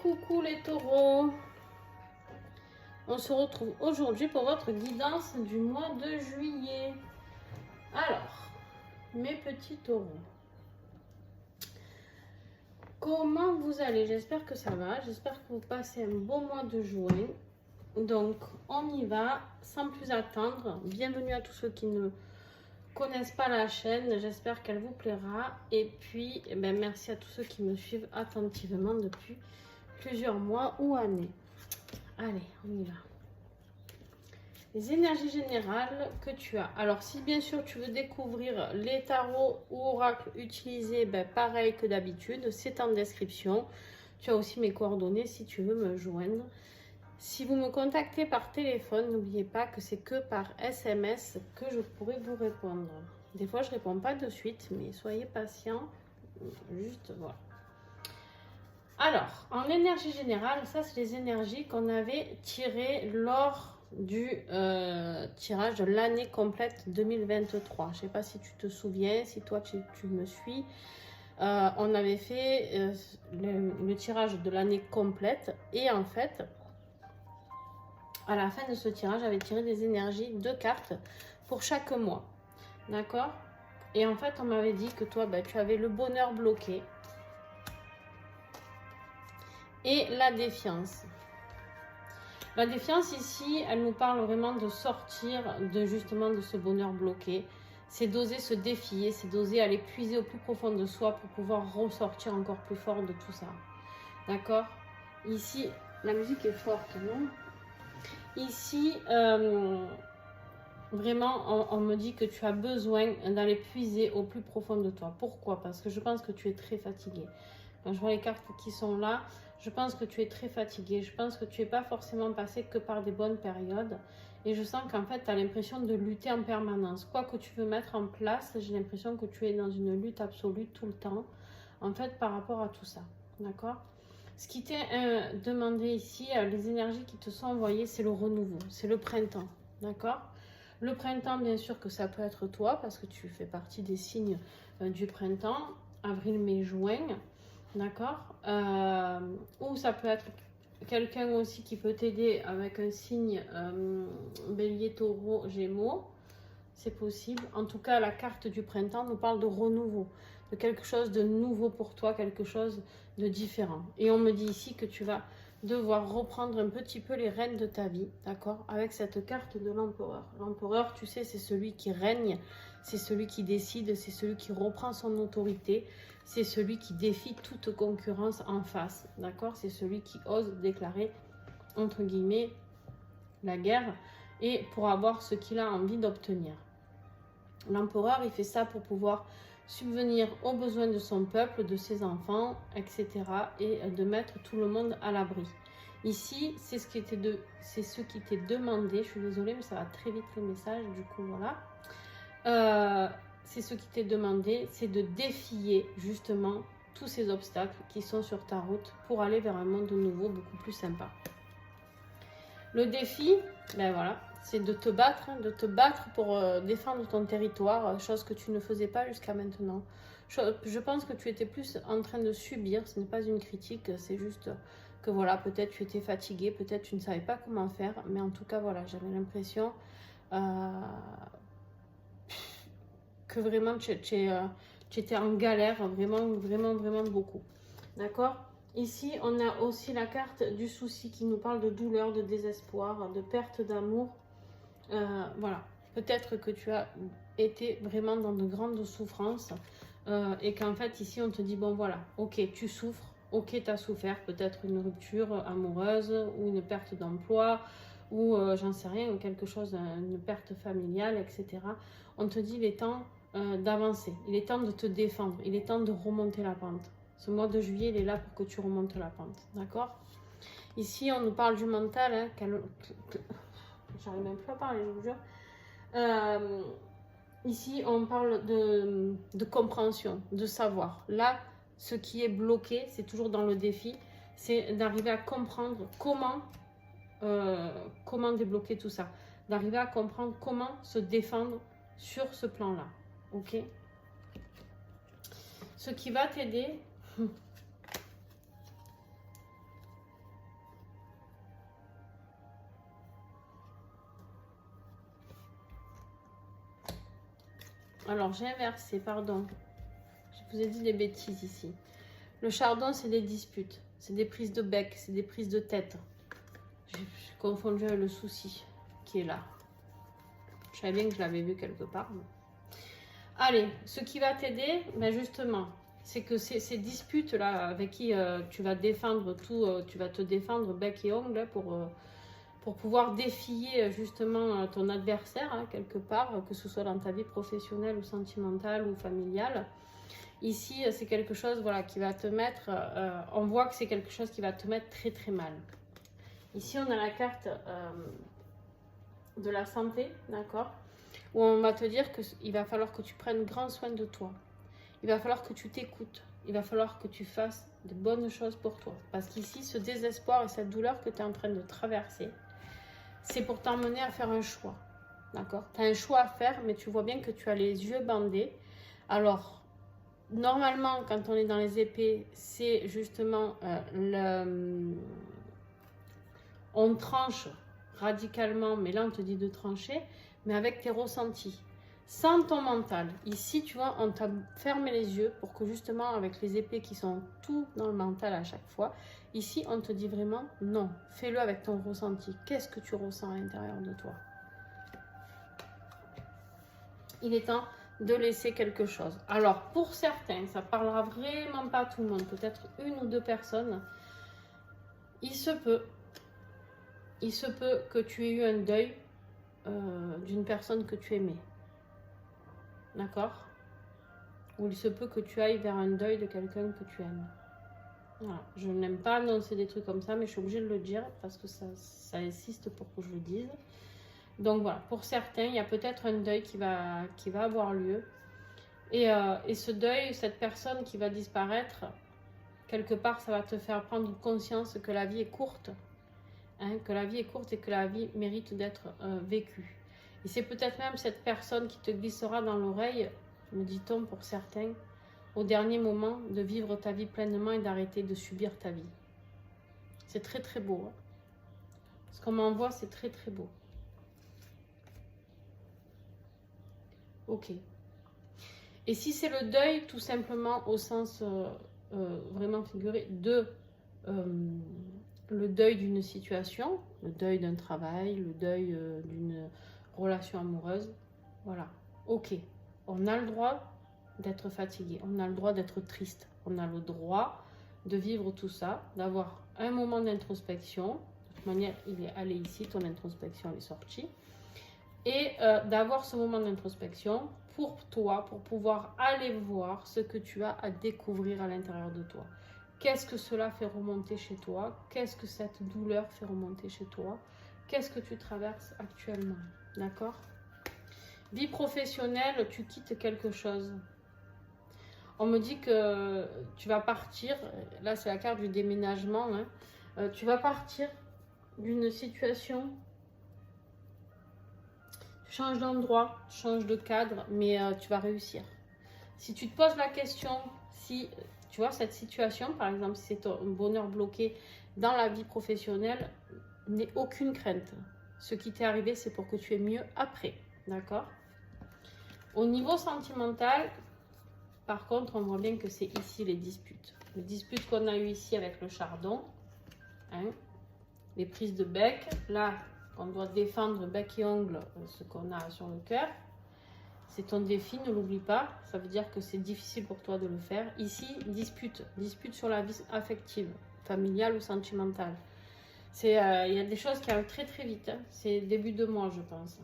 coucou les taureaux. On se retrouve aujourd'hui pour votre guidance du mois de juillet. Alors, mes petits taureaux, comment vous allez? J'espère que ça va. J'espère que vous passez un beau mois de juin. Donc, on y va sans plus attendre. Bienvenue à tous ceux qui ne connaissent pas la chaîne. J'espère qu'elle vous plaira. Et puis, merci à tous ceux qui me suivent attentivement depuis plusieurs mois ou années. Allez, on y va. Les énergies générales que tu as. Alors, si bien sûr tu veux découvrir les tarots ou oracles utilisés, pareil que d'habitude, c'est en description. Tu as aussi mes coordonnées si tu veux me joindre. Si vous me contactez par téléphone, n'oubliez pas que c'est que par SMS que je pourrai vous répondre. Des fois, je ne réponds pas de suite, mais soyez patients. Juste, voilà. Alors, en énergie générale, ça, c'est les énergies qu'on avait tirées lors du tirage de l'année complète 2023. Je ne sais pas si tu te souviens, si toi, tu me suis. On avait fait le tirage de l'année complète et en fait, à la fin de ce tirage, j'avais tiré des énergies, 2 cartes pour chaque mois. D'accord? Et en fait, on m'avait dit que toi, tu avais le bonheur bloqué et la défiance. La défiance ici, elle nous parle vraiment de sortir justement de ce bonheur bloqué. C'est d'oser se défier, c'est d'oser aller puiser au plus profond de soi pour pouvoir ressortir encore plus fort de tout ça. D'accord? Ici, la musique est forte, non? Ici, vraiment, on me dit que tu as besoin d'aller puiser au plus profond de toi. Pourquoi? Parce que je pense que tu es très fatigué. Quand je vois les cartes qui sont là, je pense que tu es très fatigué. Je pense que tu n'es pas forcément passé que par des bonnes périodes. Et je sens qu'en fait, tu as l'impression de lutter en permanence. Quoi que tu veux mettre en place, j'ai l'impression que tu es dans une lutte absolue tout le temps. En fait, par rapport à tout ça. D'accord? Ce qui t'est demandé ici, les énergies qui te sont envoyées, c'est le renouveau. C'est le printemps. D'accord? Le printemps, bien sûr que ça peut être toi, parce que tu fais partie des signes du printemps. Avril, mai, juin. D'accord? Ou ça peut être quelqu'un aussi qui peut t'aider avec un signe bélier, taureau, gémeaux. C'est possible. En tout cas, la carte du printemps nous parle de renouveau, de quelque chose de nouveau pour toi, quelque chose de différent. Et on me dit ici que tu vas devoir reprendre un petit peu les rênes de ta vie, d'accord? Avec cette carte de l'empereur. L'empereur, tu sais, c'est celui qui règne, c'est celui qui décide, c'est celui qui reprend son autorité, c'est celui qui défie toute concurrence en face, d'accord? C'est celui qui ose déclarer, entre guillemets, la guerre et pour avoir ce qu'il a envie d'obtenir. L'empereur, il fait ça pour pouvoir subvenir aux besoins de son peuple, de ses enfants, etc. et de mettre tout le monde à l'abri. Ici, c'est ce qui t'est demandé. Je suis désolée, mais ça va très vite les messages, du coup, voilà. C'est ce qui t'est demandé, c'est de défier justement tous ces obstacles qui sont sur ta route pour aller vers un monde nouveau, beaucoup plus sympa. Le défi, voilà, c'est de te battre pour défendre ton territoire, chose que tu ne faisais pas jusqu'à maintenant. Je pense que tu étais plus en train de subir, ce n'est pas une critique, c'est juste que voilà, peut-être tu étais fatigué, peut-être tu ne savais pas comment faire, mais en tout cas, voilà, j'avais l'impression que vraiment tu étais en galère, vraiment beaucoup. D'accord? Ici, on a aussi la carte du souci qui nous parle de douleur, de désespoir, de perte d'amour. Voilà, peut-être que tu as été vraiment dans de grandes souffrances et qu'en fait, ici, on te dit, bon voilà, ok, tu souffres, ok, tu as souffert, peut-être une rupture amoureuse ou une perte d'emploi ou j'en sais rien, ou quelque chose, une perte familiale, etc. On te dit, il est temps d'avancer, il est temps de te défendre, il est temps de remonter la pente. Ce mois de juillet, il est là pour que tu remontes la pente, d'accord? Ici, on nous parle du mental, hein, j'arrive même plus à parler, je vous jure. Ici, on parle de compréhension, de savoir. Là, ce qui est bloqué, c'est toujours dans le défi, c'est d'arriver à comprendre comment débloquer tout ça, d'arriver à comprendre comment se défendre sur ce plan-là, ok? Ce qui va t'aider, Alors, j'ai inversé, pardon. Je vous ai dit des bêtises ici. Le chardon, c'est des disputes. C'est des prises de bec, c'est des prises de tête. J'ai confondu avec le souci qui est là. Je savais bien que je l'avais vu quelque part. Allez, ce qui va t'aider, ben justement, c'est que ces disputes-là avec qui tu vas défendre tout, tu vas te défendre bec et ongle pour pouvoir défier justement ton adversaire, hein, quelque part, que ce soit dans ta vie professionnelle ou sentimentale ou familiale. Ici, c'est quelque chose voilà, qui va te mettre, on voit que c'est quelque chose qui va te mettre très très mal. Ici, on a la carte de la santé, d'accord, où on va te dire qu'il va falloir que tu prennes grand soin de toi. Il va falloir que tu t'écoutes. Il va falloir que tu fasses de bonnes choses pour toi. Parce qu'ici, ce désespoir et cette douleur que tu es en train de traverser, c'est pour t'emmener à faire un choix. D'accord? Tu as un choix à faire, mais tu vois bien que tu as les yeux bandés. Alors, normalement, quand on est dans les épées, c'est justement on tranche radicalement, mais là, on te dit de trancher, mais avec tes ressentis. Sans ton mental. Ici, tu vois, on t'a fermé les yeux pour que justement, avec les épées qui sont tout dans le mental à chaque fois, ici, on te dit vraiment non. Fais-le avec ton ressenti. Qu'est-ce que tu ressens à l'intérieur de toi? Il est temps de laisser quelque chose. Alors, pour certains, ça parlera vraiment pas à tout le monde. Peut-être une ou deux personnes. Il se peut que tu aies eu un deuil d'une personne que tu aimais. D'accord? Ou il se peut que tu ailles vers un deuil de quelqu'un que tu aimes. Voilà. Je n'aime pas annoncer des trucs comme ça, mais je suis obligée de le dire parce que ça insiste pour que je le dise. Donc voilà, pour certains, il y a peut-être un deuil qui va avoir lieu. Et ce deuil, cette personne qui va disparaître, quelque part, ça va te faire prendre conscience que la vie est courte. Hein, que la vie est courte et que la vie mérite d'être vécue. Et c'est peut-être même cette personne qui te glissera dans l'oreille, me dit-on pour certains, au dernier moment, de vivre ta vie pleinement et d'arrêter de subir ta vie. C'est très très beau. Hein. Ce qu'on m'envoie, c'est très très beau. Ok. Et si c'est le deuil, tout simplement au sens vraiment figuré, le deuil d'une situation, le deuil d'un travail, le deuil d'une relation amoureuse, voilà, ok, on a le droit d'être fatigué, on a le droit d'être triste, on a le droit de vivre tout ça, d'avoir un moment d'introspection, de toute manière, il est allé ici, ton introspection est sortie, et d'avoir ce moment d'introspection pour toi, pour pouvoir aller voir ce que tu as à découvrir à l'intérieur de toi. Qu'est-ce que cela fait remonter chez toi? Qu'est-ce que cette douleur fait remonter chez toi? Qu'est-ce que tu traverses actuellement? D'accord? Vie professionnelle, tu quittes quelque chose. On me dit que tu vas partir, là c'est la carte du déménagement, hein. Tu vas partir d'une situation, tu changes d'endroit, tu changes de cadre, mais tu vas réussir. Si tu te poses la question, si tu vois cette situation, par exemple, si c'est ton bonheur bloqué dans la vie professionnelle, n'aie aucune crainte. Ce qui t'est arrivé, c'est pour que tu aies mieux après, d'accord? Au niveau sentimental, par contre, on voit bien que c'est ici les disputes. Les disputes qu'on a eues ici avec le chardon, hein, les prises de bec, là, on doit défendre bec et ongle, ce qu'on a sur le cœur. C'est ton défi, ne l'oublie pas. Ça veut dire que c'est difficile pour toi de le faire. Ici, dispute sur la vie affective, familiale ou sentimentale. Il y a des choses qui arrivent très très vite. Hein. C'est début de mois, je pense.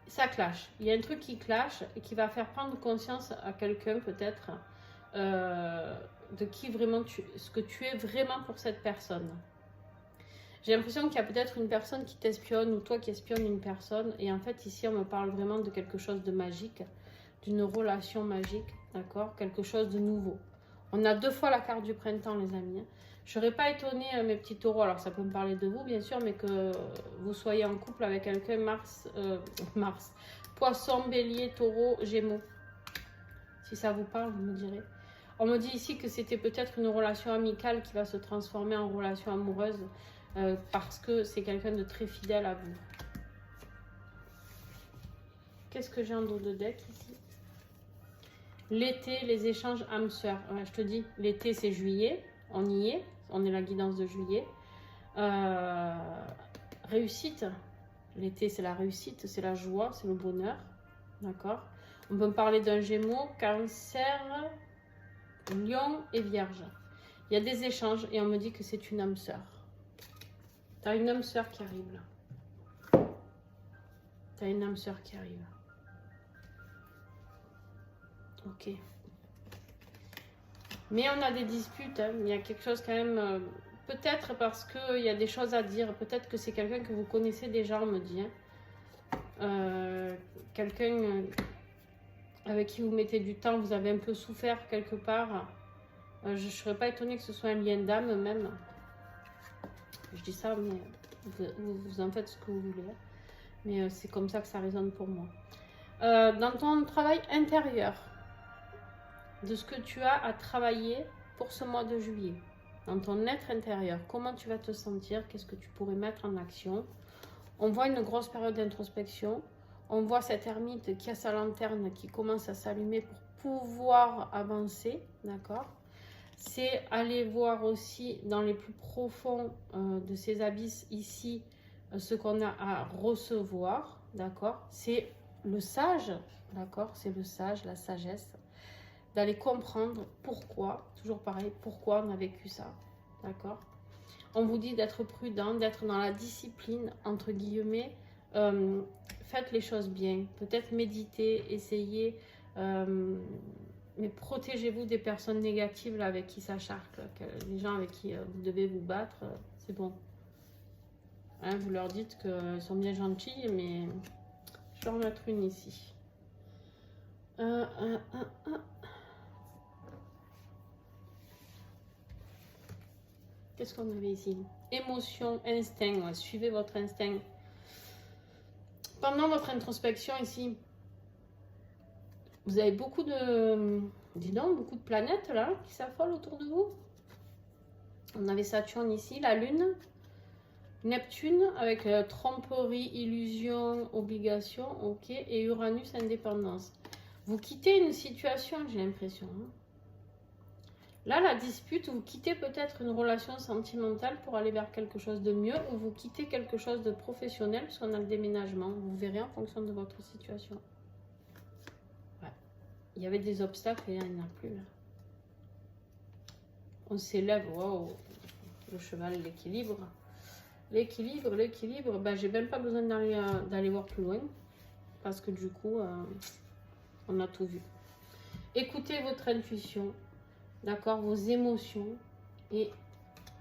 Ça clash. Il y a un truc qui clash et qui va faire prendre conscience à quelqu'un peut-être de qui vraiment ce que tu es vraiment pour cette personne. J'ai l'impression qu'il y a peut-être une personne qui t'espionne ou toi qui espionne une personne. Et en fait, ici, on me parle vraiment de quelque chose de magique, d'une relation magique, d'accord? Quelque chose de nouveau. On a deux fois la carte du printemps, les amis. Je ne serais pas étonnée, mes petits taureaux, alors ça peut me parler de vous, bien sûr, mais que vous soyez en couple avec quelqu'un Mars, Poisson, Bélier, Taureau, Gémeaux. Si ça vous parle, vous me direz. On me dit ici que c'était peut-être une relation amicale qui va se transformer en relation amoureuse parce que c'est quelqu'un de très fidèle à vous. Qu'est-ce que j'ai en dos de deck ici? L'été, les échanges âme-sœur. Ouais, je te dis, l'été c'est juillet, on y est, on est la guidance de juillet. Réussite, l'été c'est la réussite, c'est la joie, c'est le bonheur. D'accord? On peut parler d'un Gémeaux, Cancer, Lion et Vierge. Il y a des échanges et on me dit que c'est une âme sœur. Tu as une âme sœur qui arrive là. Tu as une âme sœur qui arrive. Ok. Mais on a des disputes, hein. Il y a quelque chose quand même... peut-être parce qu'il y a des choses à dire. Peut-être que c'est quelqu'un que vous connaissez déjà, on me dit. Hein. Quelqu'un avec qui vous mettez du temps, vous avez un peu souffert quelque part. Je ne serais pas étonnée que ce soit un lien d'âme même. Je dis ça, mais vous en faites ce que vous voulez. Mais c'est comme ça que ça résonne pour moi. Dans ton travail intérieur, de ce que tu as à travailler pour ce mois de juillet, dans ton être intérieur, comment tu vas te sentir, qu'est-ce que tu pourrais mettre en action. On voit une grosse période d'introspection. On voit cette ermite qui a sa lanterne qui commence à s'allumer pour pouvoir avancer, d'accord? C'est aller voir aussi dans les plus profonds de ces abysses ici ce qu'on a à recevoir, d'accord? C'est le sage, d'accord? C'est le sage, la sagesse, d'aller comprendre pourquoi, toujours pareil, pourquoi on a vécu ça, d'accord? On vous dit d'être prudent, d'être dans la discipline, entre guillemets. Faites les choses bien, peut-être méditez, essayez, mais protégez-vous des personnes négatives là, avec qui ça charcle, les gens avec qui vous devez vous battre, c'est bon. Hein, vous leur dites qu'elles sont bien gentilles, mais je vais en mettre une ici. Qu'est-ce qu'on avait ici? Émotion, instinct, ouais, suivez votre instinct. Pendant votre introspection ici, vous avez beaucoup de, dis donc, beaucoup de planètes là qui s'affolent autour de vous. On avait Saturne ici, la Lune, Neptune avec tromperie, illusion, obligation, ok, et Uranus, indépendance. Vous quittez une situation, j'ai l'impression. Hein. Là, la dispute, vous quittez peut-être une relation sentimentale pour aller vers quelque chose de mieux, ou vous quittez quelque chose de professionnel, parce qu'on a le déménagement. Vous verrez en fonction de votre situation. Ouais. Il y avait des obstacles et il n'y en a plus. Là. On s'élève, wow, le cheval, l'équilibre. L'équilibre, l'équilibre, ben, j'ai même pas besoin d'aller voir plus loin, parce que du coup, on a tout vu. Écoutez votre intuition. D'accord, vos émotions et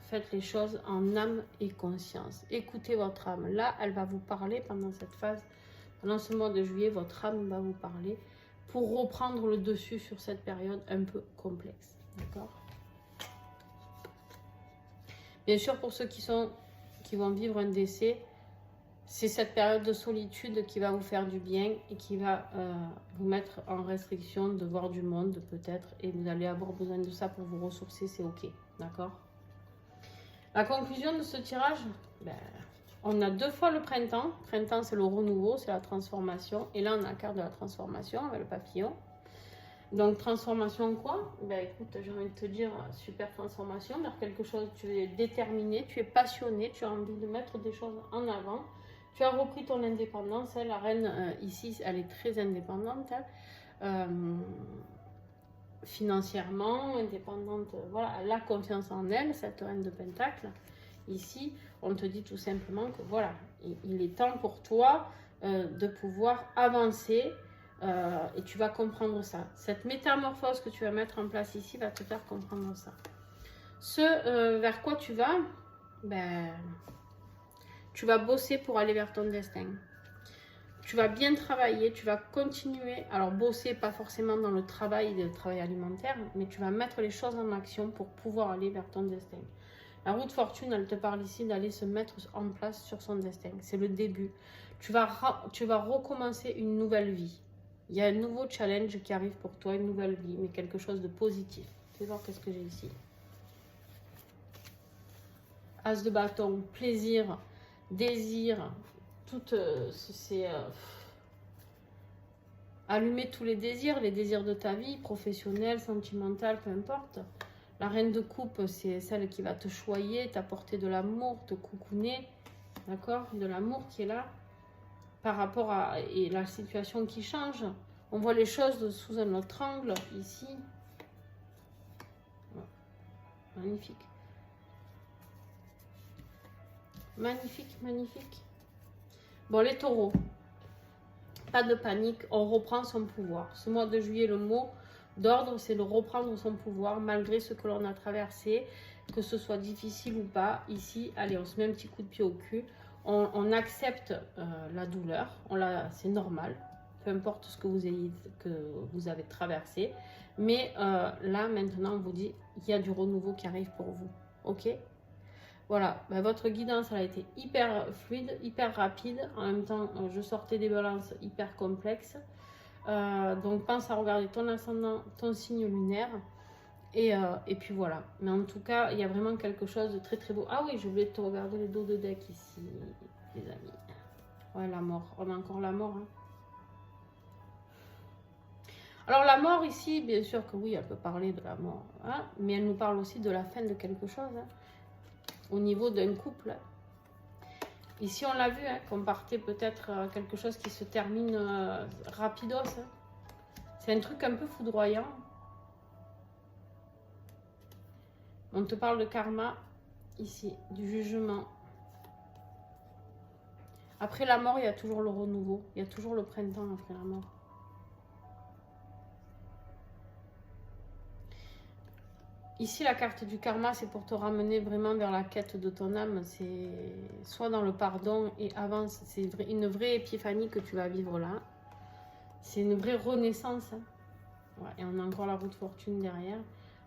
faites les choses en âme et conscience. Écoutez votre âme. Là, elle va vous parler pendant cette phase. Pendant ce mois de juillet, votre âme va vous parler pour reprendre le dessus sur cette période un peu complexe. D'accord? Bien sûr, pour ceux qui vont vivre un décès, c'est cette période de solitude qui va vous faire du bien et qui va vous mettre en restriction de voir du monde peut-être. Et vous allez avoir besoin de ça pour vous ressourcer, c'est ok. D'accord? La conclusion de ce tirage, ben, on a 2 fois le printemps. Printemps, c'est le renouveau, c'est la transformation. Et là, on a la carte de la transformation avec le papillon. Donc, transformation quoi? Ben écoute, j'ai envie de te dire, super transformation vers quelque chose. Tu es déterminé, tu es passionné, tu as envie de mettre des choses en avant. Tu as repris ton indépendance. Hein, la reine, ici, elle est très indépendante. Hein, financièrement, indépendante. Voilà, elle a confiance en elle, cette reine de Pentacle. Ici, on te dit tout simplement que voilà, il est temps pour toi de pouvoir avancer et tu vas comprendre ça. Cette métamorphose que tu vas mettre en place ici va te faire comprendre ça. Ce vers quoi tu vas, ben... tu vas bosser pour aller vers ton destin. Tu vas bien travailler, tu vas continuer. Alors, bosser, pas forcément dans le travail alimentaire, mais tu vas mettre les choses en action pour pouvoir aller vers ton destin. La roue de fortune, elle te parle ici d'aller se mettre en place sur son destin. C'est le début. Tu vas recommencer une nouvelle vie. Il y a un nouveau challenge qui arrive pour toi, une nouvelle vie, mais quelque chose de positif. fais voir qu'est-ce que j'ai ici. As de bâton, plaisir, désir, tout c'est allumer tous les désirs de ta vie, professionnel, sentimental, peu importe. La reine de coupe, c'est celle qui va te choyer, t'apporter de l'amour, te coucouner, d'accord? De l'amour qui est là par rapport à et la situation qui change. On voit les choses sous un autre angle, ici. Magnifique. Magnifique, magnifique. Bon, les taureaux, pas de panique, on reprend son pouvoir. Ce mois de juillet, le mot d'ordre, c'est de reprendre son pouvoir malgré ce que l'on a traversé, que ce soit difficile ou pas. Ici, allez, on se met un petit coup de pied au cul. On accepte la douleur, c'est normal, peu importe ce que vous avez traversé. Mais là, maintenant, on vous dit, il y a du renouveau qui arrive pour vous. Ok? Voilà, ben, votre guidance, elle a été hyper fluide, hyper rapide. En même temps, je sortais des balances hyper complexes. Donc, pense à regarder ton ascendant, ton signe lunaire. Et puis voilà. Mais en tout cas, il y a vraiment quelque chose de très très beau. Ah oui, je voulais te regarder les dos de deck ici, les amis. Ouais, la mort. On a encore la mort. Hein. Alors, la mort ici, bien sûr que oui, elle peut parler de la mort. Hein, mais elle nous parle aussi de la fin de quelque chose. Hein. Au niveau d'un couple. Ici, on l'a vu, hein, qu'on partait peut-être quelque chose qui se termine rapidos. Hein. C'est un truc un peu foudroyant. On te parle de karma, ici, du jugement. Après la mort, il y a toujours le renouveau. Il y a toujours le printemps après la mort. Ici, la carte du karma, c'est pour te ramener vraiment vers la quête de ton âme. C'est soit dans le pardon et avance. C'est une vraie épiphanie que tu vas vivre là. C'est une vraie renaissance. Hein. Ouais, et on a encore la roue de fortune derrière.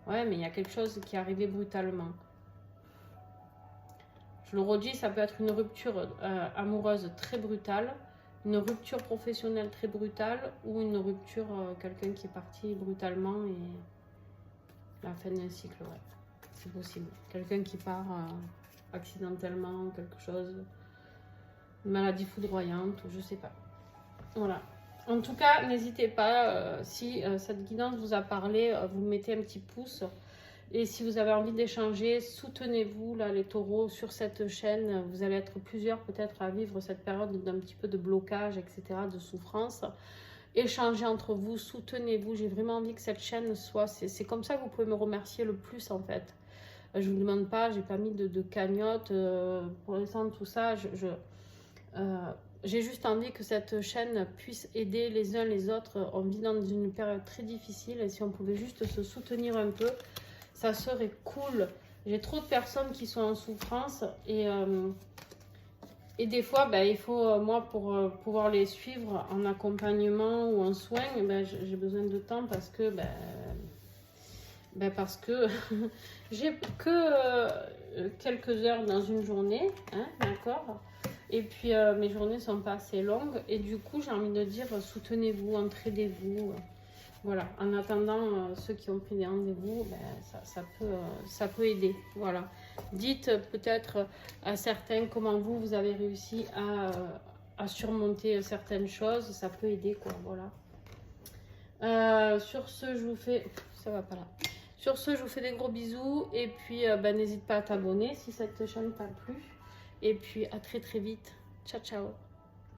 Ouais, mais il y a quelque chose qui est arrivé brutalement. Je le redis, ça peut être une rupture amoureuse très brutale, une rupture professionnelle très brutale ou une rupture, quelqu'un qui est parti brutalement et... La fin d'un cycle, ouais. C'est possible. Quelqu'un qui part accidentellement, quelque chose, une maladie foudroyante, ou je sais pas. Voilà. En tout cas, n'hésitez pas, si cette guidance vous a parlé, vous mettez un petit pouce. Et si vous avez envie d'échanger, soutenez-vous, là, les taureaux, sur cette chaîne. Vous allez être plusieurs peut-être à vivre cette période d'un petit peu de blocage, etc., de souffrance. Échangez entre vous, soutenez-vous. J'ai vraiment envie que cette chaîne soit... C'est comme ça que vous pouvez me remercier le plus, en fait. Je ne vous demande pas, j'ai pas mis de cagnotte pour l'instant, tout ça. J'ai juste envie que cette chaîne puisse aider les uns les autres. On vit dans une période très difficile et si on pouvait juste se soutenir un peu, ça serait cool. J'ai trop de personnes qui sont en souffrance et des fois, ben, il faut, moi, pour pouvoir les suivre en accompagnement ou en soins, ben, j'ai besoin de temps parce que, parce que j'ai que quelques heures dans une journée, hein, d'accord? Et puis, mes journées sont pas assez longues et du coup, j'ai envie de dire, soutenez-vous, entraidez-vous. Voilà, en attendant, ceux qui ont pris des rendez-vous, ben, ça peut aider. Voilà. Dites peut-être à certains comment vous avez réussi à surmonter certaines choses. Ça peut aider, quoi. Voilà. Sur ce, je vous fais... Ça va pas là. Sur ce, je vous fais des gros bisous. Et puis, ben, n'hésite pas à t'abonner si cette chaîne t'a plu. Et puis, à très très vite. Ciao, ciao.